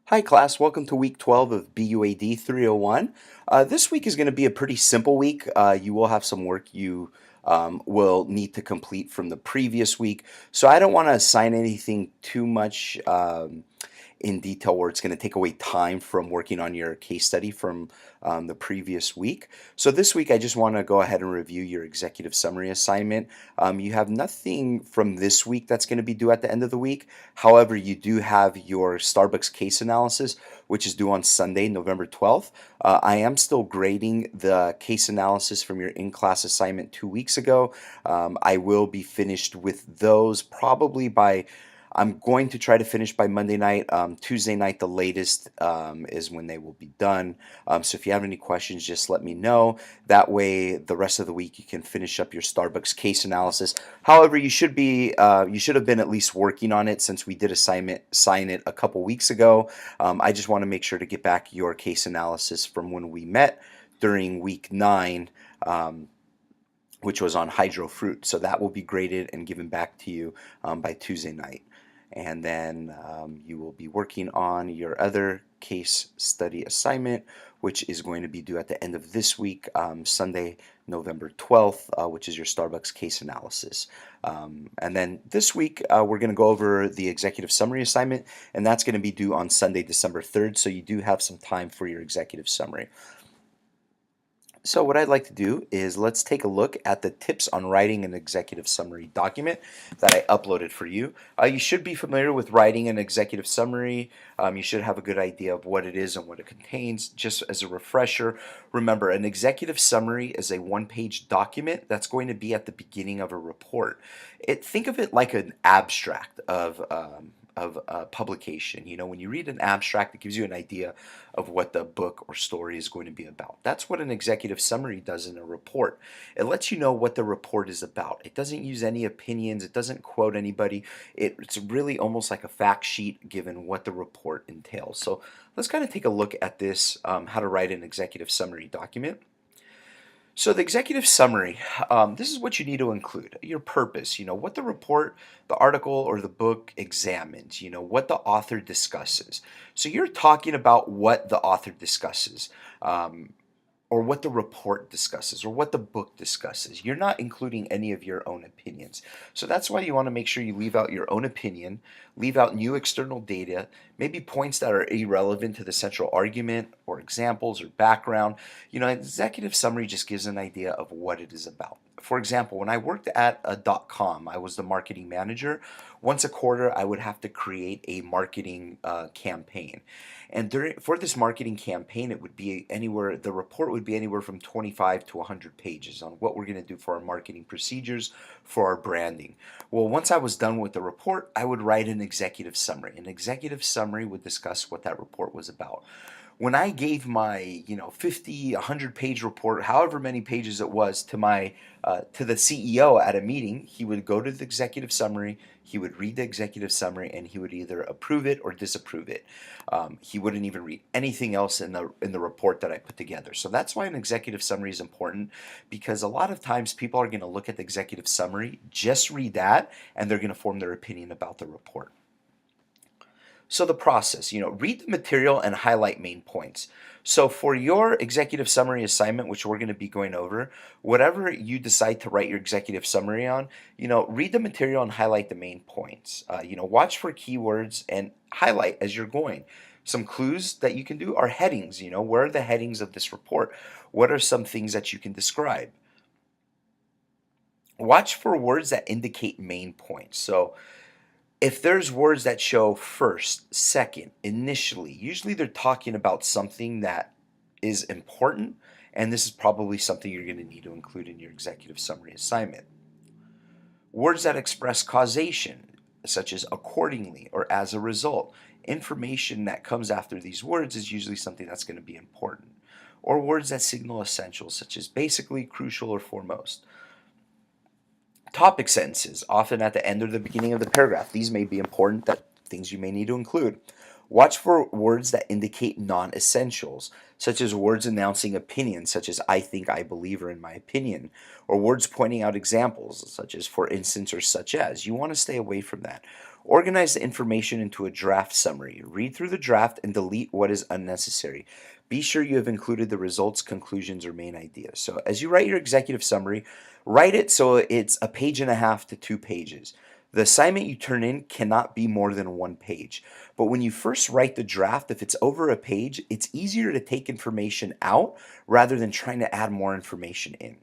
Hi class, welcome to week 12 of BUAD 301. This week is going to be a pretty simple week. You will have some work you will need to complete from the previous week. So I don't want to assign anything too much in detail where it's going to take away time from working on your case study from the previous week. So this week, I just want to go ahead and review your executive summary assignment. You have nothing from this week that's going to be due at the end of the week. However, you do have your Starbucks case analysis, which is due on Sunday, November 12th. I am still grading the case analysis from your in-class assignment 2 weeks ago. I will be finished with those probably by I'm going to try to finish by Monday night. Tuesday night, the latest, is when they will be done. So if you have any questions, just let me know. That way, the rest of the week, you can finish up your Starbucks case analysis. However, you should have been at least working on it since we did sign it a couple weeks ago. I just want to make sure to get back your case analysis from when we met during week 9. Which was on hydro fruit. So that will be graded and given back to you by Tuesday night. And then you will be working on your other case study assignment, which is going to be due at the end of this week, Sunday, November 12th, which is your Starbucks case analysis. And then this week, we're going to go over the executive summary assignment, and that's going to be due on Sunday, December 3rd. So you do have some time for your executive summary. So what I'd like to do is let's take a look at the tips on writing an executive summary document that I uploaded for you. You should be familiar with writing an executive summary. You should have a good idea of what it is and what it contains. Just as a refresher, remember an executive summary is a one-page document that's going to be at the beginning of a report. Think of it like an abstract of a publication. You know, when you read an abstract, it gives you an idea of what the book or story is going to be about. That's what an executive summary does in a report. It lets you know what the report is about. It doesn't use any opinions. It doesn't quote anybody. It's really almost like a fact sheet given what the report entails. So let's kind of take a look at this, how to write an executive summary document. So the executive summary, this is what you need to include. Your purpose, what the report, the article, or the book examines, what the author discusses. So you're talking about what the author discusses. Or what the report discusses or what the book discusses. You're not including any of your own opinions. So that's why you want to make sure you leave out your own opinion, leave out new external data, maybe points that are irrelevant to the central argument or examples or background. An executive summary just gives an idea of what it is about. For example, when I worked at a .com, I was the marketing manager. Once a quarter, I would have to create a marketing campaign. And for this marketing campaign, it would be anywhere, the report would be anywhere from 25 to 100 pages on what we're going to do for our marketing procedures, for our branding. Well, once I was done with the report, I would write an executive summary. An executive summary would discuss what that report was about. When I gave my 50 100-page report, however many pages it was, to the CEO at a meeting, he would go to the executive summary, he would read the executive summary, and he would either approve it or disapprove it. He wouldn't even read anything else in the report that I put together. So that's why an executive summary is important, because a lot of times people are going to look at the executive summary, just read that, and they're going to form their opinion about the report. So the process, read the material and highlight main points. So for your executive summary assignment, which we're going to be going over, whatever you decide to write your executive summary on, read the material and highlight the main points. Watch for keywords and highlight as you're going. Some clues that you can do are headings. Where are the headings of this report? What are some things that you can describe? Watch for words that indicate main points. So if there's words that show first, second, initially, usually they're talking about something that is important, and this is probably something you're going to need to include in your executive summary assignment. Words that express causation, such as accordingly or as a result. Information that comes after these words is usually something that's going to be important. Or words that signal essentials, such as basically, crucial, or foremost. Topic sentences, often at the end or the beginning of the paragraph. These may be important, things you may need to include. Watch for words that indicate non-essentials, such as words announcing opinions, such as I think, I believe, or in my opinion, or words pointing out examples, such as for instance or such as. You want to stay away from that. Organize the information into a draft summary. Read through the draft and delete what is unnecessary. Be sure you have included the results, conclusions, or main ideas. So as you write your executive summary, write it so it's a page and a half to 2 pages. The assignment you turn in cannot be more than 1 page. But when you first write the draft, if it's over a page, it's easier to take information out rather than trying to add more information in.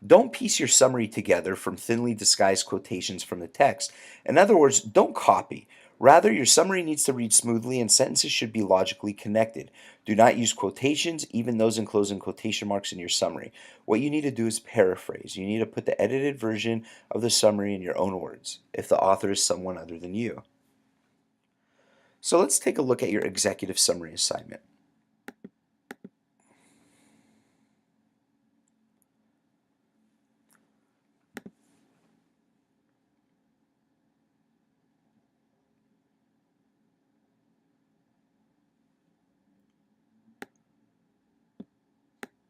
Don't piece your summary together from thinly disguised quotations from the text. In other words, don't copy. Rather, your summary needs to read smoothly and sentences should be logically connected. Do not use quotations, even those enclosed in quotation marks in your summary. What you need to do is paraphrase. You need to put the edited version of the summary in your own words, if the author is someone other than you. So let's take a look at your executive summary assignment.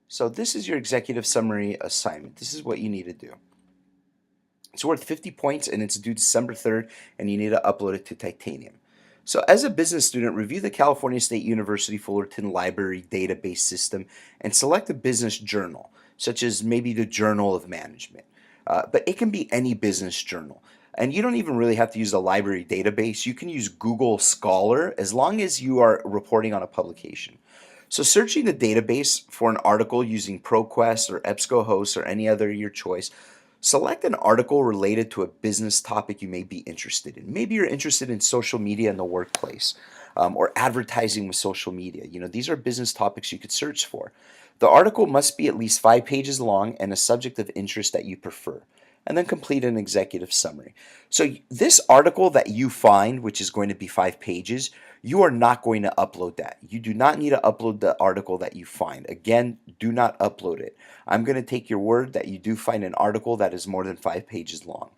So this is your executive summary assignment. This is what you need to do. It's worth 50 points and it's due December 3rd and you need to upload it to Titanium. So as a business student, review the California State University Fullerton Library database system and select a business journal, such as maybe the Journal of Management. But it can be any business journal. And you don't even really have to use the library database. You can use Google Scholar as long as you are reporting on a publication. So searching the database for an article using ProQuest or EBSCOhost or any other your choice, select an article related to a business topic you may be interested in. Maybe you're interested in social media in the workplace or advertising with social media. These are business topics you could search for. The article must be at least 5 pages long and a subject of interest that you prefer. And then complete an executive summary. So this article that you find, which is going to be 5 pages, you are not going to upload that. You do not need to upload the article that you find. Again, do not upload it. I'm going to take your word that you do find an article that is more than 5 pages long.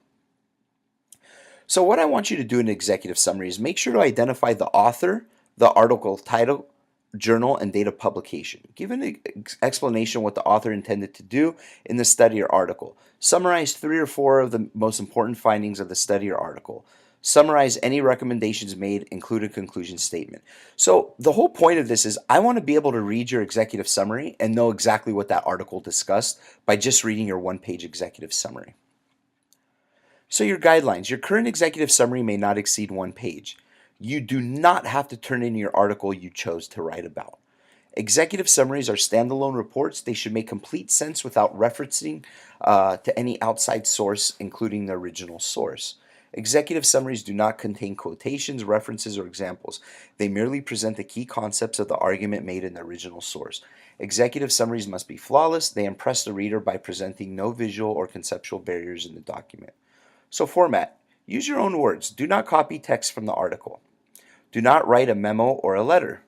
So what I want you to do in an executive summary is make sure to identify the author, the article title, journal, and date of publication. Give an explanation what the author intended to do in the study or article. Summarize 3 or 4 of the most important findings of the study or article. Summarize any recommendations made, include a conclusion statement. So the whole point of this is I want to be able to read your executive summary and know exactly what that article discussed by just reading your 1-page executive summary. So your guidelines. Your current executive summary may not exceed 1 page. You do not have to turn in your article you chose to write about. Executive summaries are standalone reports. They should make complete sense without referencing to any outside source, including the original source. Executive summaries do not contain quotations, references, or examples. They merely present the key concepts of the argument made in the original source. Executive summaries must be flawless. They impress the reader by presenting no visual or conceptual barriers in the document. So format. Use your own words. Do not copy text from the article. Do not write a memo or a letter.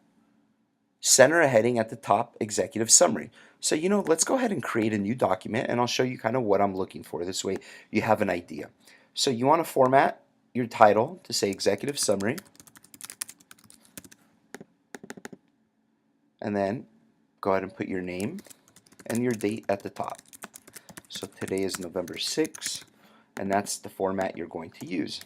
Center a heading at the top, executive summary. So, let's go ahead and create a new document and I'll show you kind of what I'm looking for. This way you have an idea. So you want to format your title to say executive summary. And then go ahead and put your name and your date at the top. So today is November 6th, and that's the format you're going to use.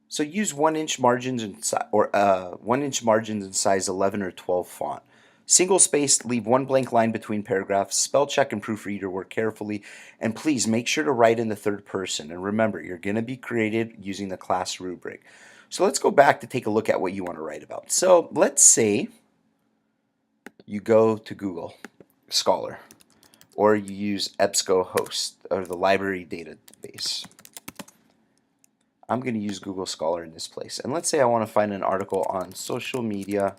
So use 1-inch margins in 1-inch margins in size 11 or 12 font. Single spaced, leave 1 blank line between paragraphs. Spell check and proofread your work carefully, and please make sure to write in the third person. And remember, you're going to be created using the class rubric. So let's go back to take a look at what you want to write about. So let's say you go to Google Scholar, or you use EBSCOhost, or the library database. I'm going to use Google Scholar in this place. And let's say I want to find an article on social media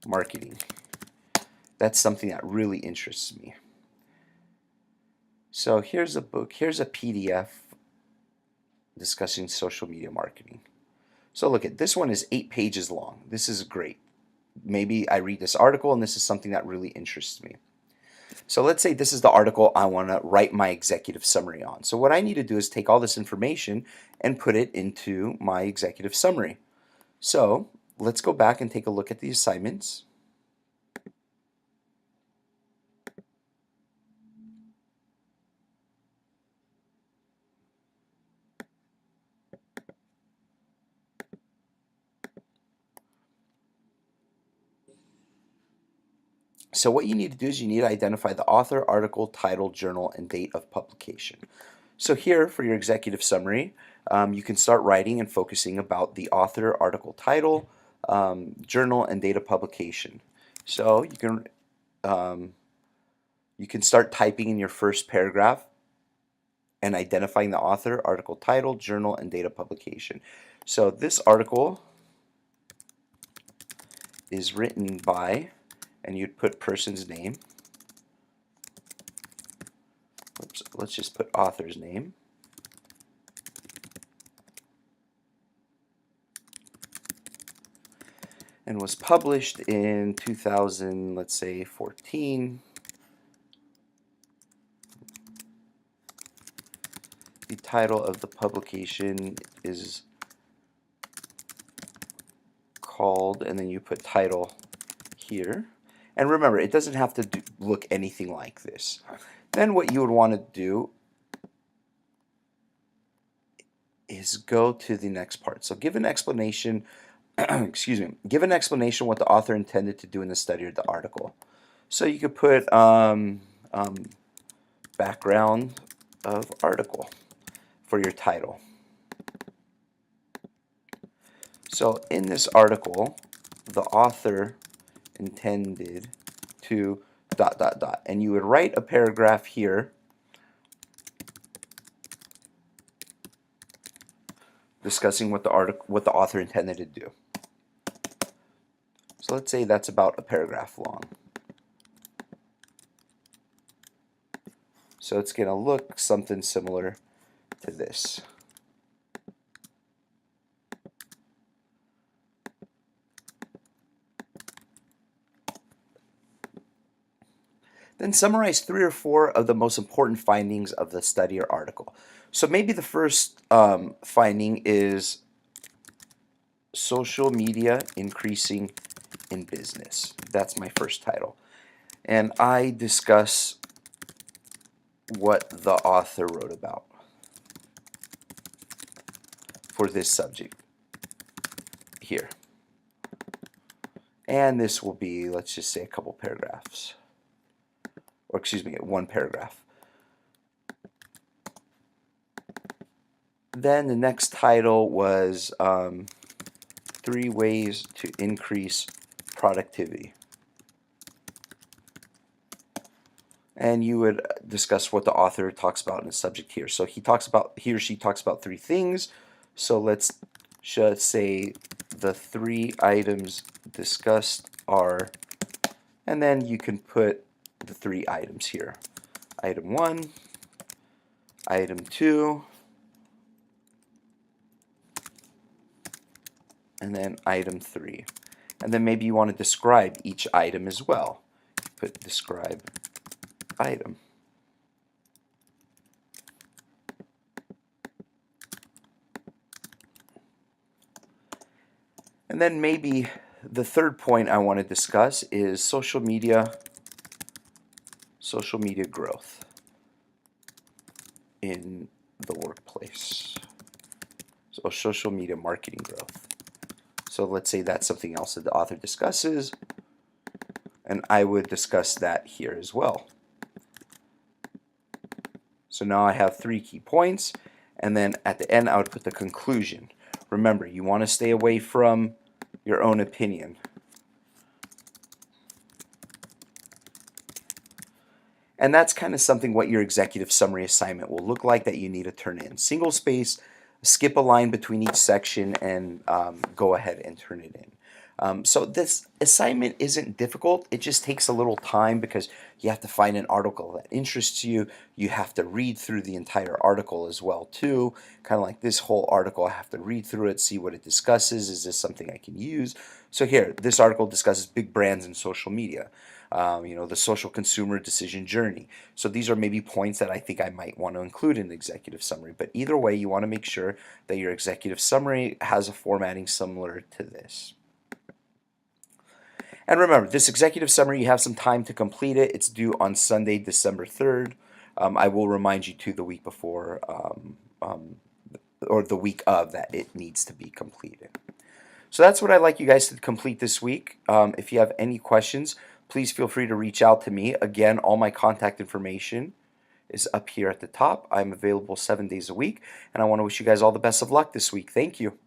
marketing. That's something that really interests me. So here's a book, here's a PDF discussing social media marketing. So look at this one is 8 pages long. This is great. Maybe I read this article and this is something that really interests me. So let's say this is the article I want to write my executive summary on. So what I need to do is take all this information and put it into my executive summary. So let's go back and take a look at the assignments. So what you need to do is you need to identify the author, article, title, journal, and date of publication. So here for your executive summary, you can start writing and focusing about the author, article, title, journal, and date of publication. So um, you can start typing in your first paragraph and identifying the author, article, title, journal, and date of publication. So this article is written by, and you'd put person's name. Oops, let's just put author's name. And was published in 2000, let's say 14. The title of the publication is called, and then you put title here. And remember, it doesn't have to look anything like this. Then what you would want to do is go to the next part. So give an explanation, excuse me, give an explanation what the author intended to do in the study or the article. So you could put background of article for your title. So in this article, the author intended to ... and you would write a paragraph here discussing what the author intended to do. So let's say that's about a paragraph long. So it's going to look something similar to this. Then summarize 3 or 4 of the most important findings of the study or article. So maybe the first finding is social media increasing in business. That's my first title. And I discuss what the author wrote about for this subject here. And this will be, let's just say, a couple paragraphs. Or excuse me, 1 paragraph. Then the next title was 3 ways to increase productivity. And you would discuss what the author talks about in the subject here. So he or she talks about 3 things. So let's just say the 3 items discussed are, and then you can put the 3 items here. Item 1, item 2, and then item 3. And then maybe you want to describe each item as well. Put describe item. And then maybe the third point I want to discuss is social media growth in the workplace. So social media marketing growth. So let's say that's something else that the author discusses, and I would discuss that here as well. So now I have 3 key points, and then at the end I would put the conclusion. Remember, you want to stay away from your own opinion. And that's kind of something what your executive summary assignment will look like that you need to turn in. Single space, skip a line between each section, and go ahead and turn it in. So this assignment isn't difficult. It just takes a little time because you have to find an article that interests you. You have to read through the entire article as well too. Kind of like this whole article, I have to read through it, see what it discusses. Is this something I can use? So here, this article discusses big brands and social media. The social consumer decision journey. So these are maybe points that I think I might want to include in the executive summary. But either way, you want to make sure that your executive summary has a formatting similar to this. And remember, this executive summary, you have some time to complete it. It's due on Sunday, December 3rd. I will remind you too the week before or the week of that it needs to be completed. So that's what I'd like you guys to complete this week. If you have any questions, please feel free to reach out to me. Again, all my contact information is up here at the top. I'm available 7 days a week, and I want to wish you guys all the best of luck this week. Thank you.